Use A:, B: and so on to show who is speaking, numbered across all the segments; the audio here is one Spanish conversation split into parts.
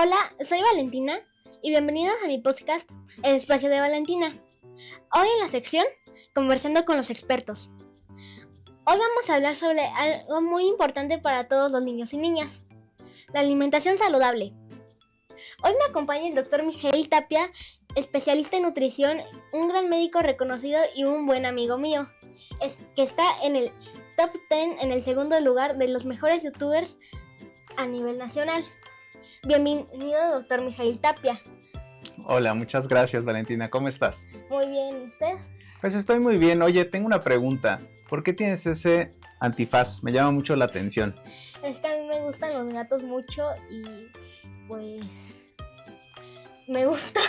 A: Hola, soy Valentina y bienvenidos a mi podcast El Espacio de Valentina. Hoy en la sección Conversando con los expertos. Hoy vamos a hablar sobre algo muy importante para todos los niños y niñas, la alimentación saludable. Hoy me acompaña el doctor Mijail Tapia, especialista en nutrición, un gran médico reconocido y un buen amigo mío, que está en el top 10 en el segundo lugar de los mejores youtubers a nivel nacional. Bienvenido, doctor Mijail Tapia.
B: Hola, muchas gracias, Valentina. ¿Cómo estás?
A: Muy bien, ¿y usted?
B: Pues estoy muy bien. Oye, tengo una pregunta. ¿Por qué tienes ese antifaz? Me llama mucho la atención.
A: Es que a mí me gustan los gatos mucho y pues me gusta.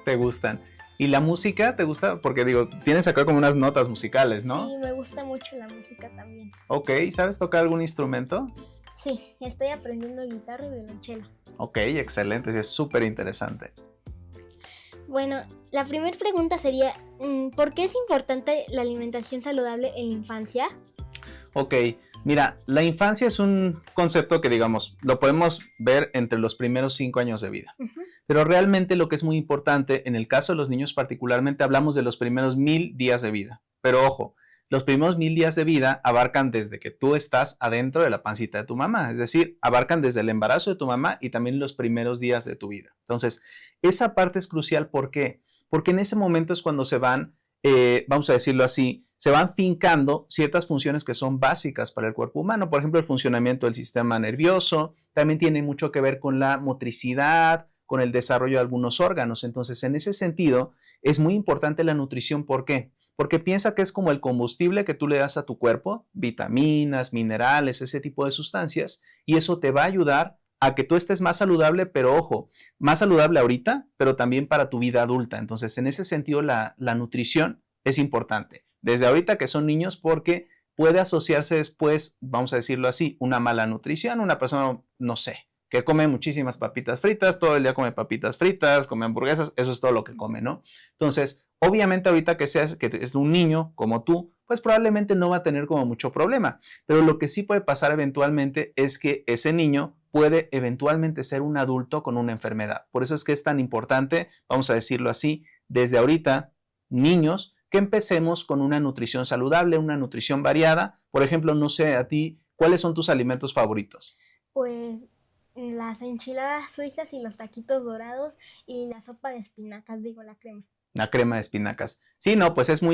B: ¿Te gustan? ¿Y la música te gusta? Porque digo, tienes acá como unas notas musicales, ¿no?
A: Sí, me gusta mucho la música también.
B: Ok, ¿sabes tocar algún instrumento?
A: Sí, estoy aprendiendo guitarra y violonchelo.
B: Ok, excelente, sí, es súper interesante.
A: Bueno, la primera pregunta sería, ¿por qué es importante la alimentación saludable en la infancia?
B: Ok, mira, la infancia es un concepto que, digamos, lo podemos ver entre los primeros 5 años de vida. Pero realmente lo que es muy importante, en el caso de los niños particularmente, hablamos de los primeros 1000 días de vida. Pero ojo, los primeros 1000 días de vida abarcan desde que tú estás adentro de la pancita de tu mamá. Es decir, abarcan desde el embarazo de tu mamá y también los primeros días de tu vida. Entonces, esa parte es crucial. ¿Por qué? Porque en ese momento es cuando se van, vamos a decirlo así, se van fincando ciertas funciones que son básicas para el cuerpo humano. Por ejemplo, el funcionamiento del sistema nervioso, también tiene mucho que ver con la motricidad, con el desarrollo de algunos órganos. Entonces, en ese sentido, es muy importante la nutrición. ¿Por qué? Porque piensa que es como el combustible que tú le das a tu cuerpo, vitaminas, minerales, ese tipo de sustancias, y eso te va a ayudar a que tú estés más saludable, pero ojo, más saludable ahorita, pero también para tu vida adulta. Entonces, en ese sentido, la nutrición es importante. Desde ahorita que son niños, porque puede asociarse después, vamos a decirlo así, una mala nutrición, una persona, no sé, que come muchísimas papitas fritas, todo el día come papitas fritas, come hamburguesas, eso es todo lo que come, ¿no? Entonces, obviamente ahorita que es un niño como tú, pues probablemente no va a tener como mucho problema, pero lo que sí puede pasar eventualmente es que ese niño puede eventualmente ser un adulto con una enfermedad. Por eso es que es tan importante, vamos a decirlo así, desde ahorita, niños, que empecemos con una nutrición saludable, una nutrición variada. Por ejemplo, no sé, a ti, ¿cuáles son tus alimentos favoritos?
A: Pues las enchiladas suizas y los taquitos dorados y la sopa de espinacas, la crema.
B: La crema de espinacas. Sí, no, pues eso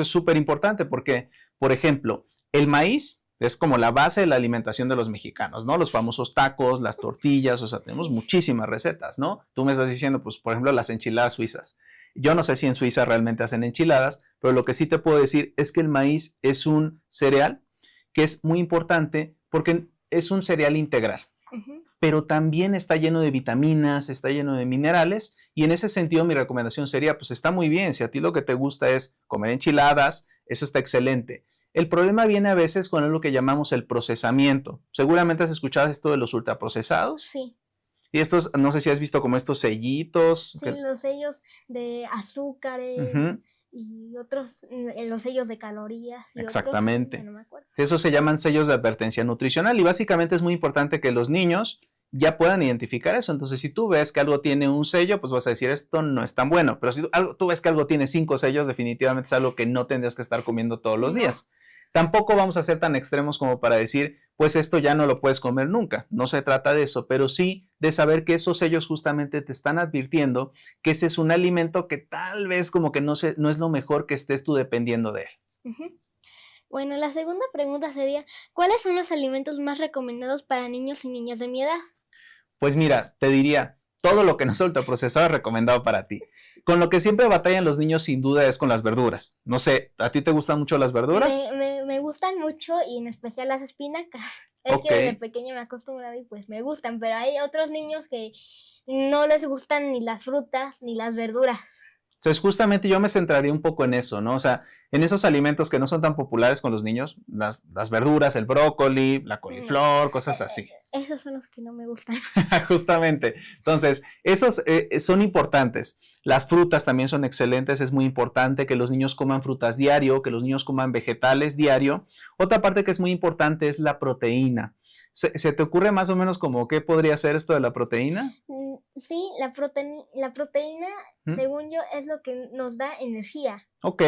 B: es súper importante porque, por ejemplo, el maíz es como la base de la alimentación de los mexicanos, ¿no? Los famosos tacos, las tortillas, o sea, tenemos muchísimas recetas, ¿no? Tú me estás diciendo, pues, por ejemplo, las enchiladas suizas. Yo no sé si en Suiza realmente hacen enchiladas, pero lo que sí te puedo decir es que el maíz es un cereal que es muy importante porque es un cereal integral. Pero también está lleno de vitaminas, está lleno de minerales, y en ese sentido mi recomendación sería, pues está muy bien, si a ti lo que te gusta es comer enchiladas, eso está excelente. El problema viene a veces con lo que llamamos el procesamiento. Seguramente has escuchado esto de los ultraprocesados.
A: Sí.
B: Y estos, no sé si has visto como estos sellitos.
A: Sí, los sellos de azúcares y otros, los sellos de calorías. Y
B: exactamente.
A: Otros, no me acuerdo.
B: Esos se llaman sellos de advertencia nutricional y básicamente es muy importante que los niños ya puedan identificar eso. Entonces, si tú ves que algo tiene un sello, pues vas a decir, esto no es tan bueno. Pero si tú ves que algo tiene 5 sellos, definitivamente es algo que no tendrías que estar comiendo todos los días. Tampoco vamos a ser tan extremos como para decir, pues esto ya no lo puedes comer nunca. No se trata de eso, pero sí de saber que esos sellos justamente te están advirtiendo que ese es un alimento que tal vez como que no es lo mejor que estés tú dependiendo de él.
A: Bueno, la segunda pregunta sería, ¿cuáles son los alimentos más recomendados para niños y niñas de mi edad?
B: Pues mira, te diría, todo lo que no es ultraprocesado es recomendado para ti. Con lo que siempre batallan los niños sin duda es con las verduras. No sé, ¿a ti te gustan mucho las verduras?
A: Me gustan mucho y en especial las espinacas. Es que desde pequeña me he acostumbrado y pues me gustan, pero hay otros niños que no les gustan ni las frutas ni las verduras.
B: Entonces, justamente yo me centraría un poco en eso, ¿no? O sea, en esos alimentos que no son tan populares con los niños, las verduras, el brócoli, la coliflor, cosas así.
A: Esos son los que no me gustan.
B: Justamente. Entonces, esos son importantes. Las frutas también son excelentes. Es muy importante que los niños coman frutas diario, que los niños coman vegetales diario. Otra parte que es muy importante es la proteína. ¿Se te ocurre más o menos como qué podría ser esto de la proteína?
A: Sí, la proteína,
B: ¿Mm?
A: según yo, es lo que nos da energía.
B: Ok,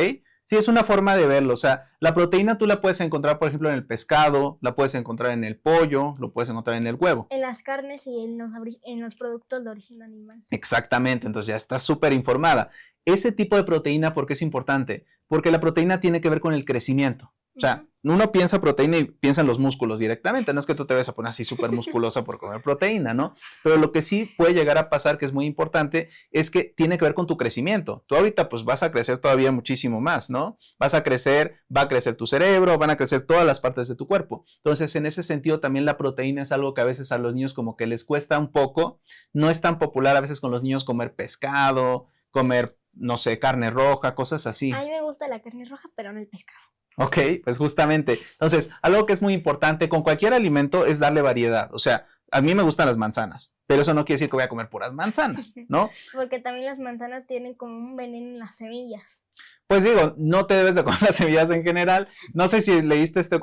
B: sí, es una forma de verlo. O sea, la proteína tú la puedes encontrar, por ejemplo, en el pescado, la puedes encontrar en el pollo, lo puedes encontrar en el huevo.
A: En las carnes y en los productos de origen animal.
B: Exactamente, entonces ya estás súper informada. Ese tipo de proteína, ¿por qué es importante? Porque la proteína tiene que ver con el crecimiento. O sea, uno piensa proteína y piensa en los músculos directamente. No es que tú te vayas a poner así súper musculosa por comer proteína, ¿no? Pero lo que sí puede llegar a pasar, que es muy importante, es que tiene que ver con tu crecimiento. Tú ahorita pues vas a crecer todavía muchísimo más, ¿no? Vas a crecer, va a crecer tu cerebro, van a crecer todas las partes de tu cuerpo. Entonces, en ese sentido, también la proteína es algo que a veces a los niños como que les cuesta un poco. No es tan popular a veces con los niños comer pescado, comer, no sé, carne roja, cosas así.
A: A mí me gusta la carne roja, pero no el pescado.
B: Ok, pues justamente. Entonces, algo que es muy importante con cualquier alimento es darle variedad. O sea, a mí me gustan las manzanas, pero eso no quiere decir que voy a comer puras manzanas, ¿no?
A: Porque también las manzanas tienen como un veneno en las semillas.
B: Pues digo, no te debes de comer las semillas en general. No sé si leíste este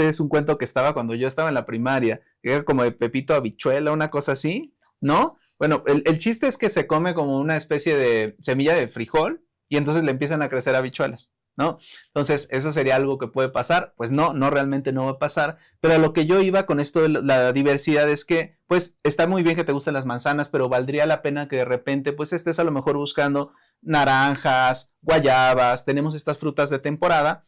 B: es un cuento que estaba cuando yo estaba en la primaria, que era como de Pepito Habichuela, una cosa así, ¿no? Bueno, el chiste es que se come como una especie de semilla de frijol y entonces le empiezan a crecer habichuelas, ¿no? Entonces, eso sería algo que puede pasar. Pues no, realmente no va a pasar. Pero a lo que yo iba con esto de la diversidad es que, pues, está muy bien que te gusten las manzanas, pero valdría la pena que de repente, pues, estés a lo mejor buscando naranjas, guayabas. Tenemos estas frutas de temporada.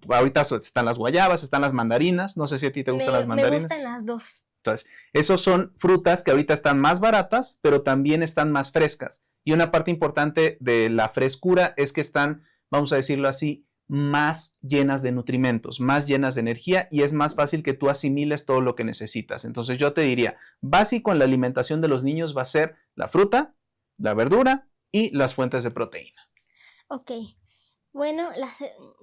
B: Ahorita están las guayabas, están las mandarinas. No sé si a ti te gustan las mandarinas.
A: Me gustan las dos.
B: Entonces, esos son frutas que ahorita están más baratas, pero también están más frescas. Y una parte importante de la frescura es que están, vamos a decirlo así, más llenas de nutrimentos, más llenas de energía y es más fácil que tú asimiles todo lo que necesitas. Entonces yo te diría, básico en la alimentación de los niños va a ser la fruta, la verdura y las fuentes de proteína.
A: Ok. Bueno,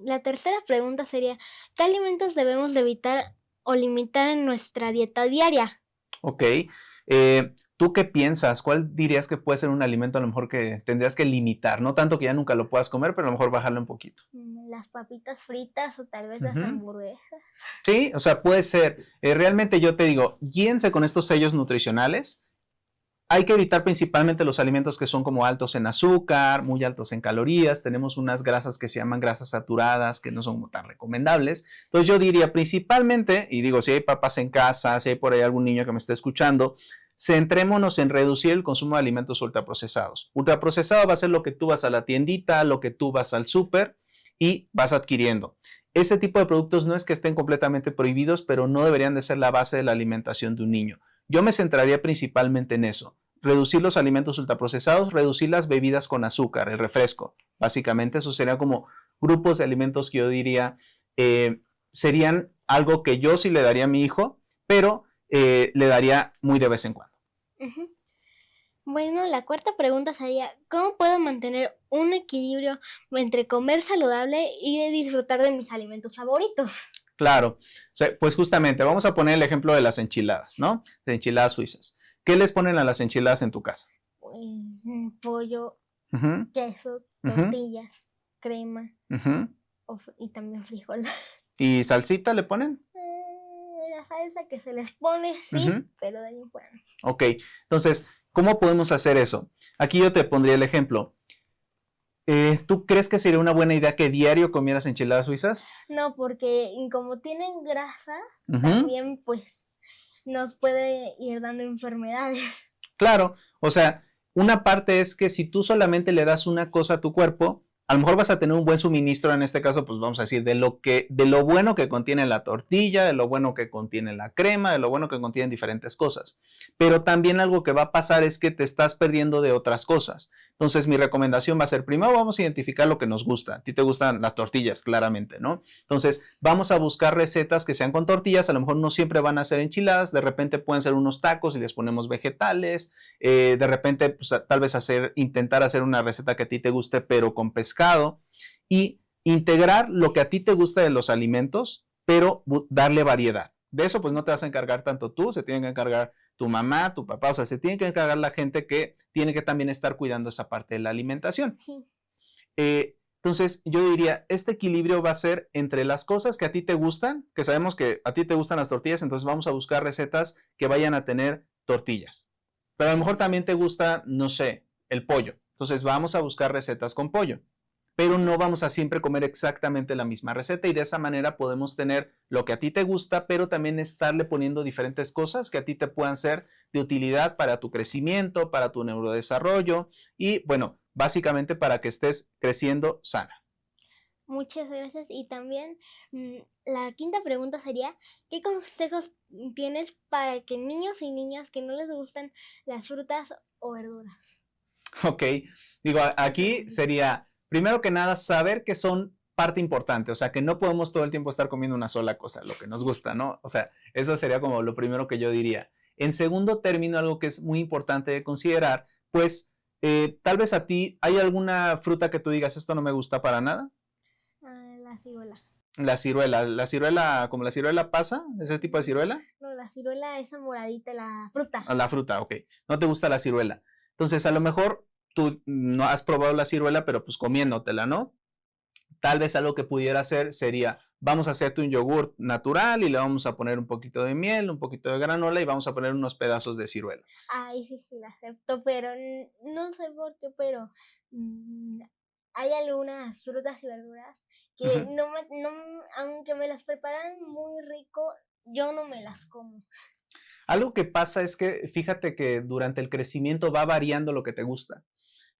A: la tercera pregunta sería, ¿qué alimentos debemos de evitar o limitar en nuestra dieta diaria?
B: Ok. ¿Tú qué piensas? ¿Cuál dirías que puede ser un alimento a lo mejor que tendrías que limitar? No tanto que ya nunca lo puedas comer, pero a lo mejor bajarlo un poquito.
A: Las papitas fritas o tal vez las hamburguesas.
B: Sí, o sea, puede ser. Realmente yo te digo, guíense con estos sellos nutricionales. Hay que evitar principalmente los alimentos que son como altos en azúcar, muy altos en calorías. Tenemos unas grasas que se llaman grasas saturadas que no son tan recomendables. Entonces yo diría principalmente, y digo, si hay papás en casa, si hay por ahí algún niño que me esté escuchando, centrémonos en reducir el consumo de alimentos ultraprocesados. Ultraprocesado va a ser lo que tú vas a la tiendita, lo que tú vas al súper y vas adquiriendo. Ese tipo de productos no es que estén completamente prohibidos, pero no deberían de ser la base de la alimentación de un niño. Yo me centraría principalmente en eso. Reducir los alimentos ultraprocesados, reducir las bebidas con azúcar, el refresco. Básicamente, eso serían como grupos de alimentos que yo diría serían algo que yo sí le daría a mi hijo, pero le daría muy de vez en cuando.
A: Bueno, la cuarta pregunta sería, ¿cómo puedo mantener un equilibrio entre comer saludable y de disfrutar de mis alimentos favoritos?
B: Claro, o sea, pues justamente vamos a poner el ejemplo de las enchiladas, ¿no? De enchiladas suizas. ¿Qué les ponen a las enchiladas en tu casa?
A: Pues pollo, queso, tortillas, crema y también frijol.
B: ¿Y salsita le ponen?
A: La salsa que se les pone, sí, pero de ahí fuera.
B: Ok, entonces, ¿cómo podemos hacer eso? Aquí yo te pondría el ejemplo. ¿Tú crees que sería una buena idea que diario comieras enchiladas suizas?
A: No, porque como tienen grasas, también pues nos puede ir dando enfermedades.
B: Claro, o sea, una parte es que si tú solamente le das una cosa a tu cuerpo, a lo mejor vas a tener un buen suministro, en este caso, pues vamos a decir, de lo bueno que contiene la tortilla, de lo bueno que contiene la crema, de lo bueno que contienen diferentes cosas. Pero también algo que va a pasar es que te estás perdiendo de otras cosas. Entonces, mi recomendación va a ser, primero vamos a identificar lo que nos gusta. A ti te gustan las tortillas, claramente, ¿no? Entonces, vamos a buscar recetas que sean con tortillas. A lo mejor no siempre van a ser enchiladas, de repente pueden ser unos tacos y les ponemos vegetales. De repente, pues, tal vez intentar hacer una receta que a ti te guste, pero con pescado. Y integrar lo que a ti te gusta de los alimentos, pero darle variedad. De eso, pues, no te vas a encargar tanto tú, se tienen que encargar tu mamá, tu papá, o sea, se tiene que encargar la gente que tiene que también estar cuidando esa parte de la alimentación.
A: Sí.
B: Entonces, yo diría, este equilibrio va a ser entre las cosas que a ti te gustan, que sabemos que a ti te gustan las tortillas, entonces vamos a buscar recetas que vayan a tener tortillas. Pero a lo mejor también te gusta, no sé, el pollo. Entonces vamos a buscar recetas con pollo. Pero no vamos a siempre comer exactamente la misma receta y de esa manera podemos tener lo que a ti te gusta, pero también estarle poniendo diferentes cosas que a ti te puedan ser de utilidad para tu crecimiento, para tu neurodesarrollo y, bueno, básicamente para que estés creciendo sana.
A: Muchas gracias. Y también la quinta pregunta sería, ¿qué consejos tienes para que niños y niñas que no les gustan las frutas o verduras?
B: Ok, digo, aquí sería, primero que nada, saber que son parte importante, o sea, que no podemos todo el tiempo estar comiendo una sola cosa, lo que nos gusta, ¿no? O sea, eso sería como lo primero que yo diría. En segundo término, algo que es muy importante de considerar, pues, tal vez a ti, ¿hay alguna fruta que tú digas, esto no me gusta para nada?
A: La ciruela.
B: La ciruela, como la ciruela pasa, ese tipo de ciruela.
A: No, la ciruela esa moradita, la fruta.
B: La fruta, ok. No te gusta la ciruela. Entonces, a lo mejor tú no has probado la ciruela, pero pues comiéndotela, ¿no? Tal vez algo que pudiera hacer sería, vamos a hacerte un yogur natural y le vamos a poner un poquito de miel, un poquito de granola y vamos a poner unos pedazos de ciruela.
A: Ay, sí, la acepto, pero no sé por qué, pero hay algunas frutas y verduras que aunque me las preparan muy rico, yo no me las como.
B: Algo que pasa es que fíjate que durante el crecimiento va variando lo que te gusta.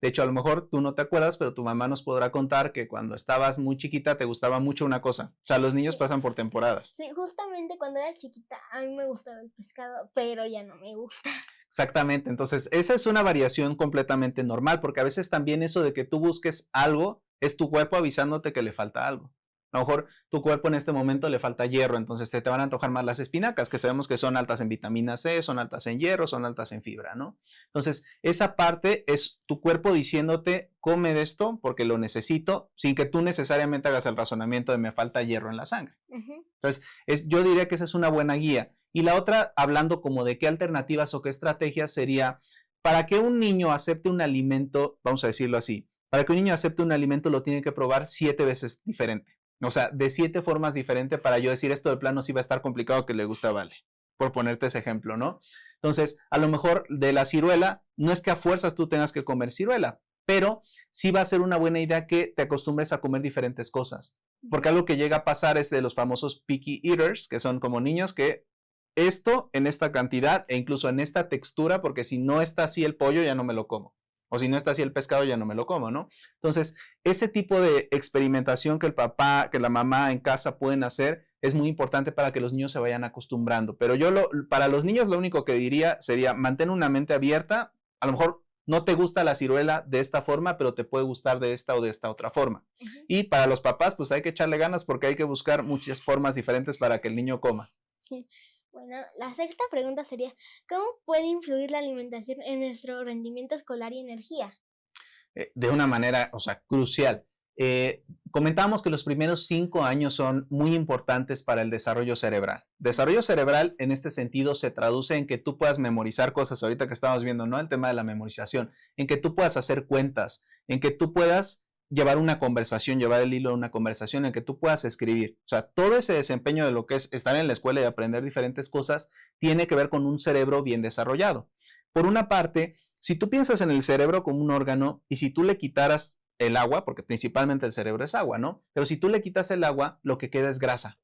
B: De hecho, a lo mejor tú no te acuerdas, pero tu mamá nos podrá contar que cuando estabas muy chiquita te gustaba mucho una cosa. O sea, los niños pasan por temporadas.
A: Sí, justamente cuando era chiquita a mí me gustaba el pescado, pero ya no me gusta.
B: Exactamente, entonces esa es una variación completamente normal, porque a veces también eso de que tú busques algo es tu cuerpo avisándote que le falta algo. A lo mejor tu cuerpo en este momento le falta hierro, entonces te van a antojar más las espinacas, que sabemos que son altas en vitamina C, son altas en hierro, son altas en fibra, ¿no? Entonces, esa parte es tu cuerpo diciéndote, come de esto porque lo necesito, sin que tú necesariamente hagas el razonamiento de me falta hierro en la sangre. Entonces, yo diría que esa es una buena guía. Y la otra, hablando como de qué alternativas o qué estrategias sería, para que un niño acepte un alimento, vamos a decirlo así, para que un niño acepte un alimento lo tiene que probar 7 veces diferente. O sea, de 7 formas diferentes para yo decir esto de plano sí va a estar complicado que le gusta, vale. Por ponerte ese ejemplo, ¿no? Entonces, a lo mejor de la ciruela, no es que a fuerzas tú tengas que comer ciruela, pero sí va a ser una buena idea que te acostumbres a comer diferentes cosas. Porque algo que llega a pasar es de los famosos picky eaters, que son como niños que esto en esta cantidad e incluso en esta textura, porque si no está así el pollo ya no me lo como. O si no está así el pescado, ya no me lo como, ¿no? Entonces, ese tipo de experimentación que el papá, que la mamá en casa pueden hacer es muy importante para que los niños se vayan acostumbrando. Pero para los niños lo único que diría sería mantén una mente abierta. A lo mejor no te gusta la ciruela de esta forma, pero te puede gustar de esta o de esta otra forma. Y para los papás, pues hay que echarle ganas porque hay que buscar muchas formas diferentes para que el niño coma.
A: Sí. Bueno, la sexta pregunta sería, ¿cómo puede influir la alimentación en nuestro rendimiento escolar y energía?
B: De una manera, o sea, crucial. Comentábamos que los primeros 5 años son muy importantes para el desarrollo cerebral. Desarrollo cerebral en este sentido se traduce en que tú puedas memorizar cosas, ahorita que estamos viendo, ¿no? El tema de la memorización, en que tú puedas hacer cuentas, en que tú puedas llevar una conversación, llevar el hilo de una conversación, en que tú puedas escribir. O sea, todo ese desempeño de lo que es estar en la escuela y aprender diferentes cosas tiene que ver con un cerebro bien desarrollado. Por una parte, si tú piensas en el cerebro como un órgano y si tú le quitaras el agua, porque principalmente el cerebro es agua, ¿no? Pero si tú le quitas el agua, lo que queda es grasa.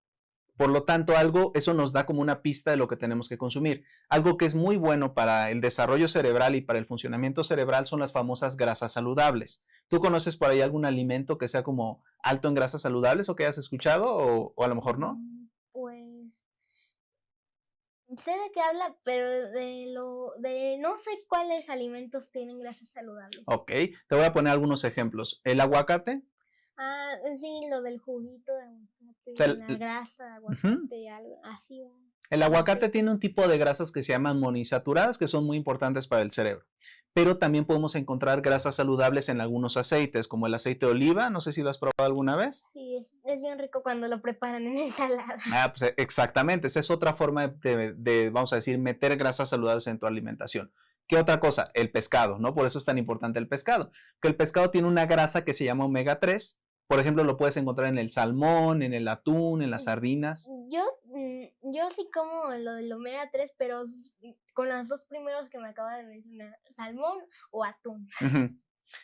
B: Por lo tanto, eso nos da como una pista de lo que tenemos que consumir. Algo que es muy bueno para el desarrollo cerebral y para el funcionamiento cerebral son las famosas grasas saludables. ¿Tú conoces por ahí algún alimento que sea como alto en grasas saludables o que hayas escuchado o a lo mejor no?
A: Pues sé de qué habla, pero no sé cuáles alimentos tienen grasas saludables.
B: Ok, te voy a poner algunos ejemplos. El aguacate.
A: Ah, sí, lo del juguito de aguacate,
B: O sea,
A: la grasa de aguacate, algo así.
B: El aguacate tiene un tipo de grasas que se llaman monoinsaturadas, que son muy importantes para el cerebro. Pero también podemos encontrar grasas saludables en algunos aceites, como el aceite de oliva. No sé si lo has probado alguna vez.
A: Sí, es bien rico cuando lo preparan en ensalada.
B: Pues exactamente. Esa es otra forma vamos a decir, meter grasas saludables en tu alimentación. ¿Qué otra cosa? El pescado, ¿no? Por eso es tan importante el pescado. Que el pescado tiene una grasa que se llama omega 3, Por ejemplo, lo puedes encontrar en el salmón, en el atún, en las sardinas.
A: Yo sí como lo del omega 3, pero con los dos primeros que me acaba de mencionar, salmón o atún.
B: Ujú.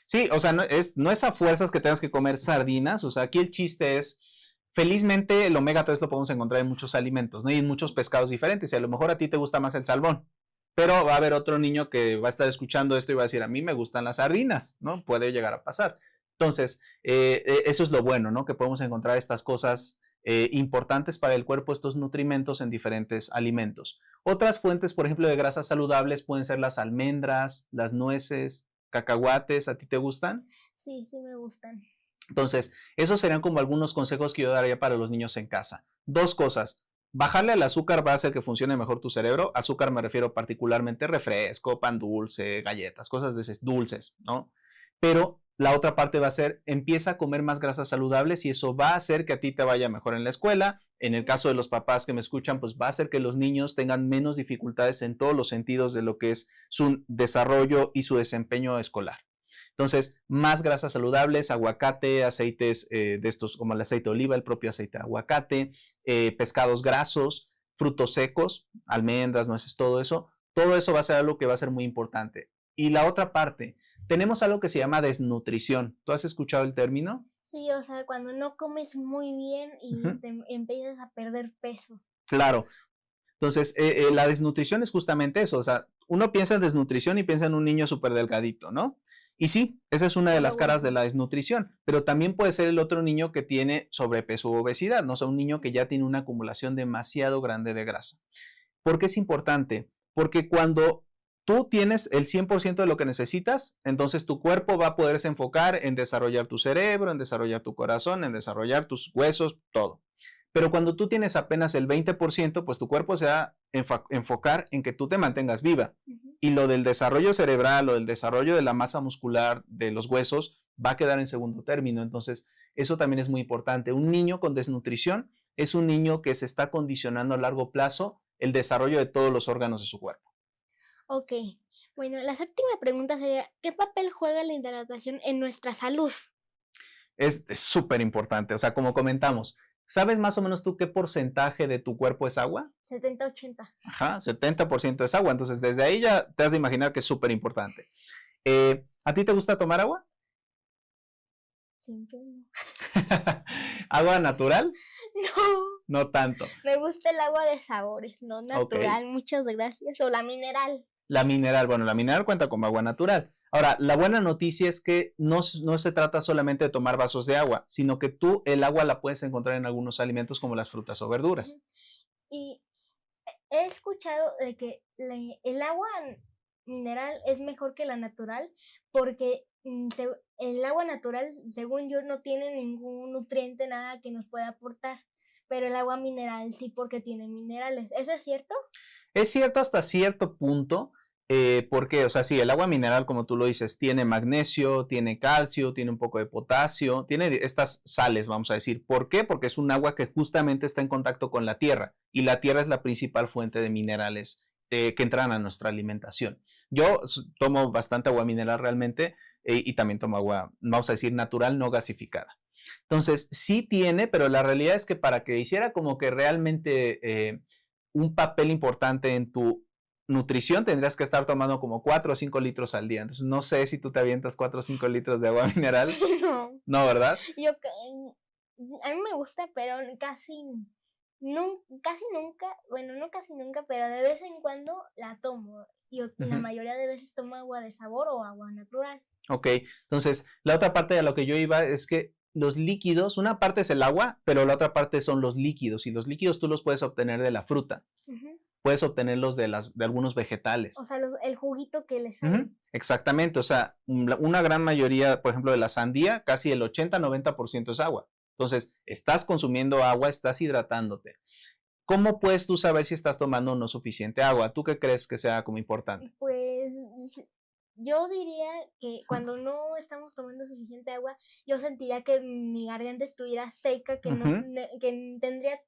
B: Sí, o sea, no es a fuerzas que tengas que comer sardinas, o sea, aquí el chiste es, felizmente el omega 3 lo podemos encontrar en muchos alimentos, ¿no? Y en muchos pescados diferentes, y a lo mejor a ti te gusta más el salmón, pero va a haber otro niño que va a estar escuchando esto y va a decir, a mí me gustan las sardinas, ¿no? Puede llegar a pasar. Entonces, eso es lo bueno, ¿no? Que podemos encontrar estas cosas importantes para el cuerpo, estos nutrimentos en diferentes alimentos. Otras fuentes, por ejemplo, de grasas saludables pueden ser las almendras, las nueces, cacahuates. ¿A ti te gustan?
A: Sí, sí me gustan.
B: Entonces, esos serían como algunos consejos que yo daría para los niños en casa. Dos cosas. Bajarle al azúcar va a hacer que funcione mejor tu cerebro. Azúcar me refiero particularmente refresco, pan dulce, galletas, cosas de esos dulces, ¿no? Pero la otra parte va a ser, empieza a comer más grasas saludables y eso va a hacer que a ti te vaya mejor en la escuela. En el caso de los papás que me escuchan, pues va a hacer que los niños tengan menos dificultades en todos los sentidos de lo que es su desarrollo y su desempeño escolar. Entonces, más grasas saludables, aguacate, aceites de estos como el aceite de oliva, el propio aceite de aguacate, pescados grasos, frutos secos, almendras, nueces, todo eso va a ser algo que va a ser muy importante. Y la otra parte, tenemos algo que se llama desnutrición. ¿Tú has escuchado el término?
A: Sí, o sea, cuando no comes muy bien y te empiezas a perder peso.
B: Claro. Entonces, la desnutrición es justamente eso. O sea, uno piensa en desnutrición y piensa en un niño súper delgadito, ¿no? Y sí, esa es una de las caras de la desnutrición, pero también puede ser el otro niño que tiene sobrepeso u obesidad, ¿no? O sea, un niño que ya tiene una acumulación demasiado grande de grasa. ¿Por qué es importante? Porque cuando tú tienes el 100% de lo que necesitas, entonces tu cuerpo va a poderse enfocar en desarrollar tu cerebro, en desarrollar tu corazón, en desarrollar tus huesos, todo. Pero cuando tú tienes apenas el 20%, pues tu cuerpo se va a enfocar en que tú te mantengas viva. Y lo del desarrollo cerebral, lo del desarrollo de la masa muscular, de los huesos, va a quedar en segundo término. Entonces, eso también es muy importante. Un niño con desnutrición es un niño que se está condicionando a largo plazo el desarrollo de todos los órganos de su cuerpo.
A: Ok. Bueno, la séptima pregunta sería, ¿qué papel juega la hidratación en nuestra salud?
B: Es súper importante. O sea, como comentamos, ¿sabes más o menos tú qué porcentaje de tu cuerpo es agua?
A: 70-80.
B: Ajá, 70% es agua. Entonces, desde ahí ya te has de imaginar que es súper importante. ¿A ti te gusta tomar agua?
A: Siempre no.
B: ¿Agua natural?
A: No.
B: No tanto.
A: Me gusta el agua de sabores, no natural. Okay. Muchas gracias. O la mineral.
B: La mineral, bueno, la mineral cuenta como agua natural. Ahora, la buena noticia es que no se trata solamente de tomar vasos de agua, sino que tú el agua la puedes encontrar en algunos alimentos como las frutas o verduras.
A: Y he escuchado de que el agua mineral es mejor que la natural porque el agua natural, según yo, no tiene ningún nutriente, nada que nos pueda aportar. Pero el agua mineral sí, porque tiene minerales. ¿Eso es cierto?
B: Es cierto hasta cierto punto, porque, o sea, sí, el agua mineral, como tú lo dices, tiene magnesio, tiene calcio, tiene un poco de potasio, tiene estas sales, vamos a decir. ¿Por qué? Porque es un agua que justamente está en contacto con la tierra y la tierra es la principal fuente de minerales que entran a nuestra alimentación. Yo tomo bastante agua mineral realmente y también tomo agua, vamos a decir, natural, no gasificada. Entonces, sí tiene, pero la realidad es que para que hiciera como que realmente un papel importante en tu nutrición, tendrías que estar tomando como 4 o 5 litros al día. Entonces, no sé si tú te avientas 4 o 5 litros de agua mineral.
A: No.
B: No, ¿verdad?
A: A mí me gusta, pero casi nunca, bueno, no casi nunca, pero de vez en cuando la tomo. Y la mayoría de veces tomo agua de sabor o agua natural.
B: Ok, entonces la otra parte de lo que yo iba es que los líquidos, una parte es el agua, pero la otra parte son los líquidos y los líquidos tú los puedes obtener de la fruta. Puedes obtenerlos de algunos vegetales.
A: O sea, el juguito que les sale.
B: Exactamente, o sea, una gran mayoría, por ejemplo, de la sandía, casi el 80-90% es agua. Entonces, estás consumiendo agua, estás hidratándote. ¿Cómo puedes tú saber si estás tomando no suficiente agua? ¿Tú qué crees que sea como importante?
A: Pues yo diría que cuando no estamos tomando suficiente agua, yo sentiría que mi garganta estuviera seca, que, que tendría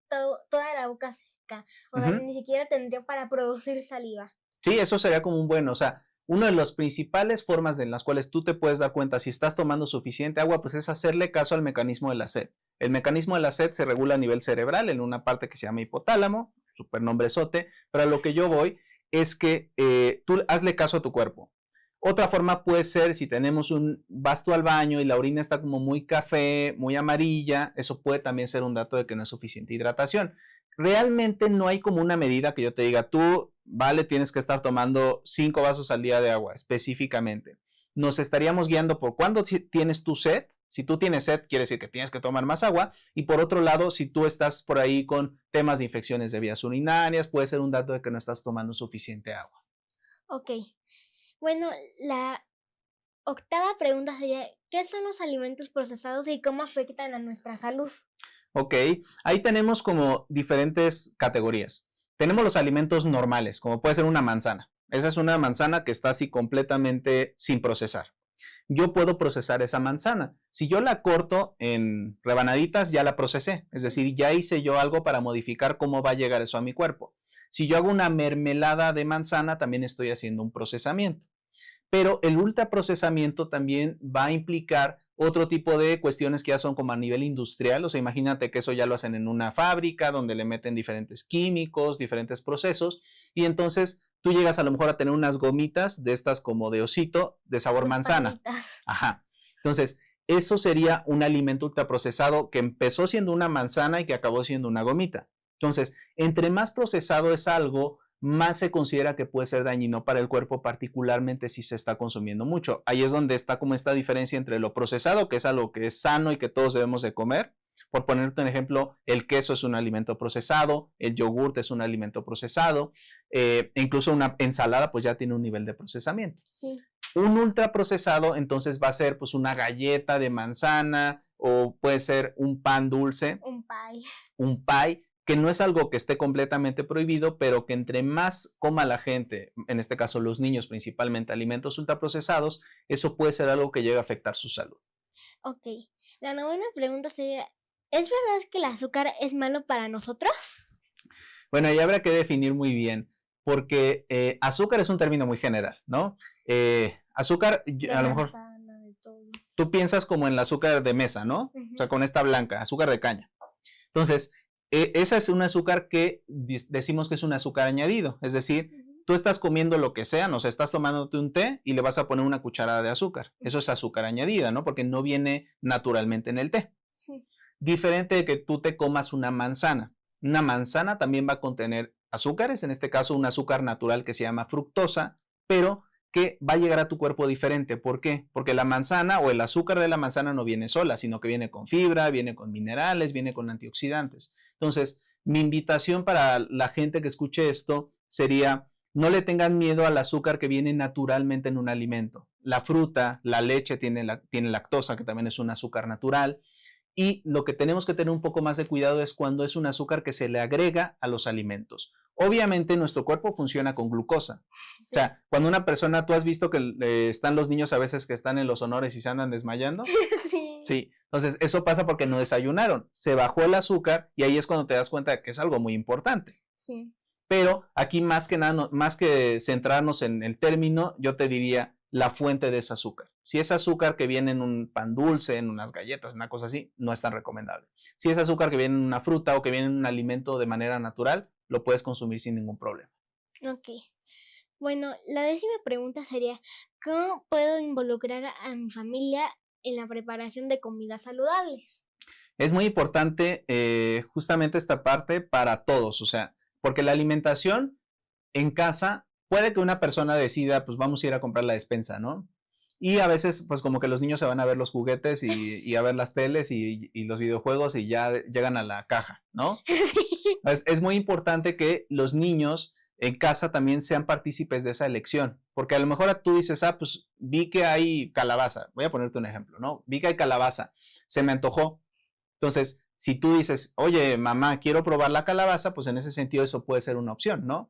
A: toda la boca seca. O sea, ni siquiera tendría para producir saliva.
B: Sí, eso sería como un bueno. O sea, Una de las principales formas en las cuales tú te puedes dar cuenta si estás tomando suficiente agua, pues es hacerle caso al mecanismo de la sed. El mecanismo de la sed se regula a nivel cerebral en una parte que se llama hipotálamo, super nombrezote, pero a lo que yo voy es que tú hazle caso a tu cuerpo. Otra forma puede ser si vas tú al baño y la orina está como muy café, muy amarilla, eso puede también ser un dato de que no es suficiente hidratación. Realmente no hay como una medida que yo te diga, tú, vale, tienes que estar tomando 5 vasos al día de agua específicamente. Nos estaríamos guiando por cuándo tienes tu sed. Si tú tienes sed, quiere decir que tienes que tomar más agua. Y por otro lado, si tú estás por ahí con temas de infecciones de vías urinarias, puede ser un dato de que no estás tomando suficiente agua.
A: Ok. Bueno, la octava pregunta sería, ¿qué son los alimentos procesados y cómo afectan a nuestra salud?
B: Ok, ahí tenemos como diferentes categorías. Tenemos los alimentos normales, como puede ser una manzana. Esa es una manzana que está así completamente sin procesar. Yo puedo procesar esa manzana. Si yo la corto en rebanaditas, ya la procesé. Es decir, ya hice yo algo para modificar cómo va a llegar eso a mi cuerpo. Si yo hago una mermelada de manzana, también estoy haciendo un procesamiento. Pero el ultraprocesamiento también va a implicar otro tipo de cuestiones que ya son como a nivel industrial. O sea, imagínate que eso ya lo hacen en una fábrica donde le meten diferentes químicos, diferentes procesos, y entonces tú llegas a lo mejor a tener unas gomitas de estas como de osito de sabor manzana. Ajá. Entonces, eso sería un alimento ultraprocesado que empezó siendo una manzana y que acabó siendo una gomita. Entonces, entre más procesado es algo, más se considera que puede ser dañino para el cuerpo, particularmente si se está consumiendo mucho. Ahí es donde está como esta diferencia entre lo procesado, que es algo que es sano y que todos debemos de comer. Por ponerte un ejemplo, el queso es un alimento procesado, el yogurt es un alimento procesado, incluso una ensalada pues ya tiene un nivel de procesamiento.
A: Sí.
B: Un ultraprocesado entonces va a ser pues una galleta de manzana o puede ser un pan dulce. Un pie, que no es algo que esté completamente prohibido, pero que entre más coma la gente, en este caso los niños principalmente, alimentos ultraprocesados, eso puede ser algo que llegue a afectar su salud.
A: Ok, la novena pregunta sería, ¿es verdad que el azúcar es malo para nosotros?
B: Bueno, ahí habrá que definir muy bien, porque azúcar es un término muy general, ¿no? Azúcar, a lo mejor, tú piensas como en el azúcar de mesa, ¿no? O sea, con esta blanca, azúcar de caña. Entonces, esa es un azúcar que decimos que es un azúcar añadido, es decir, tú estás comiendo lo que sea, no sé, estás tomándote un té y le vas a poner una cucharada de azúcar. Eso es azúcar añadida, ¿no? Porque no viene naturalmente en el té. Sí. Diferente de que tú te comas una manzana. Una manzana también va a contener azúcares, en este caso un azúcar natural que se llama fructosa, pero que va a llegar a tu cuerpo diferente. ¿Por qué? Porque la manzana o el azúcar de la manzana no viene sola, sino que viene con fibra, viene con minerales, viene con antioxidantes. Entonces, mi invitación para la gente que escuche esto sería, no le tengan miedo al azúcar que viene naturalmente en un alimento. La fruta, la leche tiene lactosa, que también es un azúcar natural. Y lo que tenemos que tener un poco más de cuidado es cuando es un azúcar que se le agrega a los alimentos. Obviamente nuestro cuerpo funciona con glucosa. Sí. O sea, cuando una persona, tú has visto que están los niños a veces que están en los honores y se andan desmayando.
A: Sí.
B: Sí. Entonces, eso pasa porque no desayunaron. Se bajó el azúcar y ahí es cuando te das cuenta de que es algo muy importante.
A: Sí.
B: Pero aquí más que nada, más que centrarnos en el término, yo te diría la fuente de ese azúcar. Si es azúcar que viene en un pan dulce, en unas galletas, una cosa así, no es tan recomendable. Si es azúcar que viene en una fruta o que viene en un alimento de manera natural, lo puedes consumir sin ningún problema.
A: Ok. Bueno, la 10ª pregunta sería, ¿cómo puedo involucrar a mi familia en la preparación de comidas saludables?
B: Es muy importante justamente esta parte para todos, o sea, porque la alimentación en casa puede que una persona decida, pues vamos a ir a comprar la despensa, ¿no? Y a veces, pues como que los niños se van a ver los juguetes y a ver las teles y los videojuegos y ya llegan a la caja, ¿no?
A: Sí.
B: Es muy importante que los niños en casa también sean partícipes de esa elección, porque a lo mejor tú dices, pues vi que hay calabaza, voy a ponerte un ejemplo, ¿no? Vi que hay calabaza, se me antojó. Entonces, si tú dices, oye, mamá, quiero probar la calabaza, pues en ese sentido eso puede ser una opción, ¿no?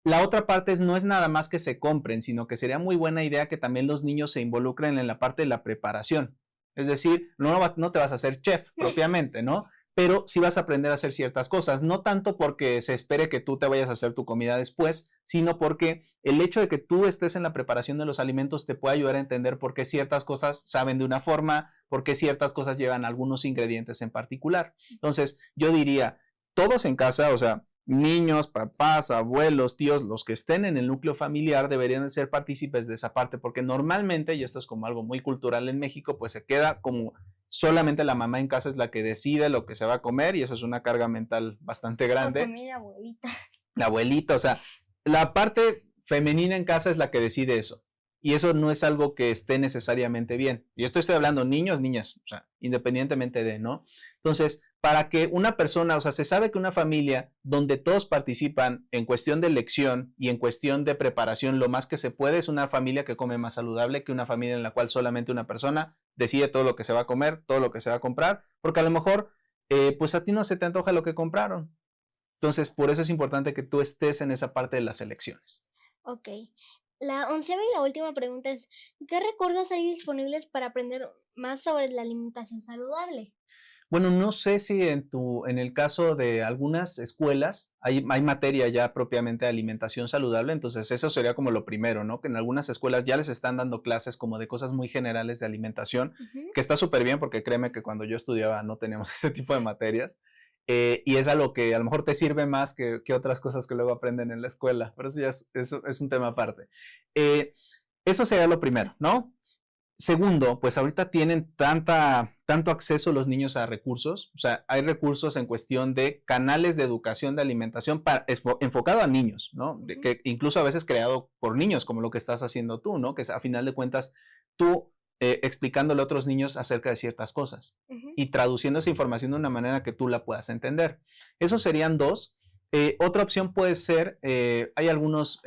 B: La otra parte no es nada más que se compren, sino que sería muy buena idea que también los niños se involucren en la parte de la preparación. Es decir, no te vas a hacer chef propiamente, ¿no? pero sí vas a aprender a hacer ciertas cosas, no tanto porque se espere que tú te vayas a hacer tu comida después, sino porque el hecho de que tú estés en la preparación de los alimentos te puede ayudar a entender por qué ciertas cosas saben de una forma, por qué ciertas cosas llevan algunos ingredientes en particular. Entonces, yo diría, todos en casa, o sea, niños, papás, abuelos, tíos, los que estén en el núcleo familiar deberían de ser partícipes de esa parte, porque normalmente, y esto es como algo muy cultural en México, pues se queda como solamente la mamá en casa es la que decide lo que se va a comer y eso es una carga mental bastante grande.
A: Mi abuelita.
B: La abuelita, o sea, la parte femenina en casa es la que decide eso. Y eso no es algo que esté necesariamente bien. Y esto estoy hablando niños, niñas, o sea, independientemente de, ¿no? Entonces, para que una persona, o sea, se sabe que una familia donde todos participan en cuestión de elección y en cuestión de preparación lo más que se puede es una familia que come más saludable que una familia en la cual solamente una persona decide todo lo que se va a comer, todo lo que se va a comprar, porque a lo mejor, pues a ti no se te antoja lo que compraron. Entonces, por eso es importante que tú estés en esa parte de las elecciones.
A: Ok. La 11ª y la última pregunta es, ¿qué recursos hay disponibles para aprender más sobre la alimentación saludable?
B: Bueno, no sé si en el caso de algunas escuelas hay materia ya propiamente de alimentación saludable, entonces eso sería como lo primero, ¿no? Que en algunas escuelas ya les están dando clases como de cosas muy generales de alimentación, que está súper bien porque créeme que cuando yo estudiaba no teníamos ese tipo de materias. Y es algo que a lo mejor te sirve más que otras cosas que luego aprenden en la escuela, pero eso ya es un tema aparte. Eso sería lo primero, ¿no? Segundo, pues ahorita tienen tanto acceso los niños a recursos, o sea, hay recursos en cuestión de canales de educación de alimentación enfocado a niños, ¿no? Que incluso a veces creado por niños, como lo que estás haciendo tú, ¿no? Que a final de cuentas tú explicándole a otros niños acerca de ciertas cosas y traduciendo esa información de una manera que tú la puedas entender. Esos serían dos. Otra opción puede ser, hay algunos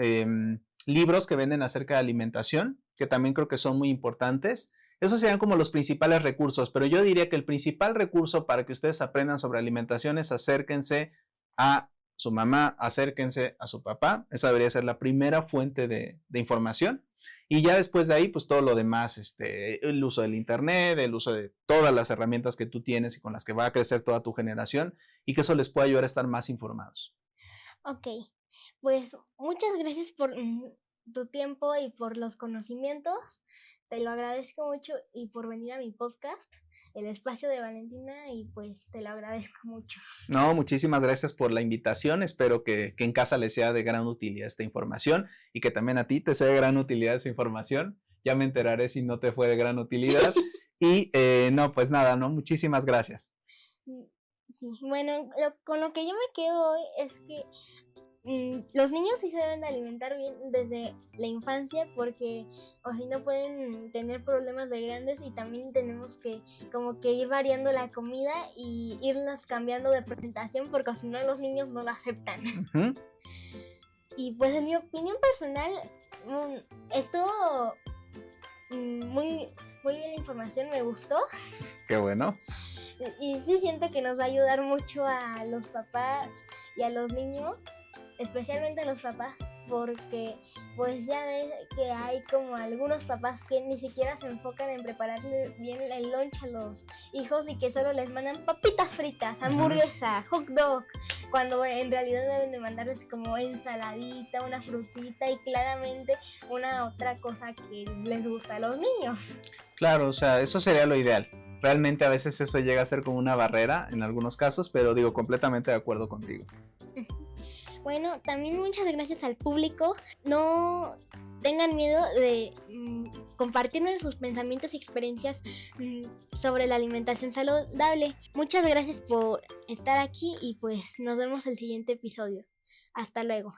B: libros que venden acerca de alimentación, que también creo que son muy importantes. Esos serían como los principales recursos, pero yo diría que el principal recurso para que ustedes aprendan sobre alimentación es acérquense a su mamá, acérquense a su papá. Esa debería ser la primera fuente de información. Y ya después de ahí, pues todo lo demás, el uso del internet, el uso de todas las herramientas que tú tienes y con las que va a crecer toda tu generación y que eso les pueda ayudar a estar más informados.
A: Ok, pues muchas gracias por tu tiempo y por los conocimientos. Te lo agradezco mucho y por venir a mi podcast, El Espacio de Valentina, y pues te lo agradezco mucho.
B: No, muchísimas gracias por la invitación. Espero que en casa les sea de gran utilidad esta información y que también a ti te sea de gran utilidad esa información. Ya me enteraré si no te fue de gran utilidad. Y no, pues nada, ¿no? Muchísimas gracias.
A: Sí, bueno, con lo que yo me quedo hoy es que los niños sí se deben de alimentar bien desde la infancia porque o si no pueden tener problemas de grandes y también tenemos que como que ir variando la comida y irlas cambiando de presentación porque si no los niños no la aceptan. Y pues en mi opinión personal estuvo muy bien la información, me gustó.
B: Qué bueno.
A: Y sí siento que nos va a ayudar mucho a los papás y a los niños, especialmente a los papás, porque pues ya ves que hay como algunos papás que ni siquiera se enfocan en prepararle bien el lunch a los hijos y que solo les mandan papitas fritas, hamburguesa, hot dog, cuando en realidad deben de mandarles como ensaladita, una frutita y claramente una otra cosa que les gusta a los niños.
B: Claro, o sea, eso sería lo ideal. Realmente a veces eso llega a ser como una barrera en algunos casos, pero digo, completamente de acuerdo contigo.
A: Bueno, también muchas gracias al público. No tengan miedo de compartirnos sus pensamientos y experiencias sobre la alimentación saludable. Muchas gracias por estar aquí y pues nos vemos el siguiente episodio. Hasta luego.